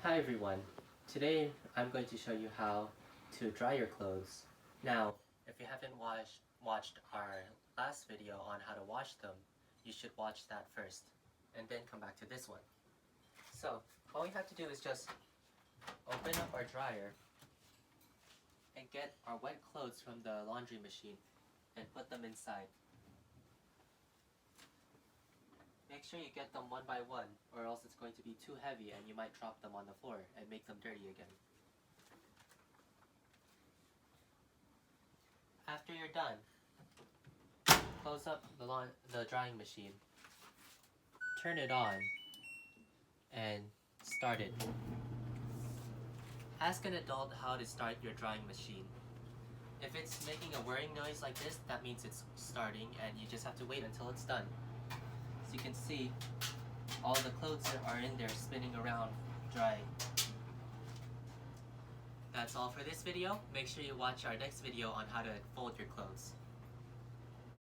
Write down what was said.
Hi everyone. Today I'm going to show you how to dry your clothes. Now, if you haven't watched our last video on how to wash them, you should watch that first and then come back to this one. So, all we have to do is just open up our dryer and get our wet clothes from the laundry machine and put them inside. Make sure you get them one by one, or else it's going to be too heavy and you might drop them on the floor and make them dirty again. After you're done, close up the drying machine, turn it on, and start it. Ask an adult how to start your drying machine. If it's making a whirring noise like this, that means it's starting and you just have to wait until it's done. As you can see, all the clothes are in there spinning around, drying. That's all for this video. Make sure you watch our next video on how to fold your clothes.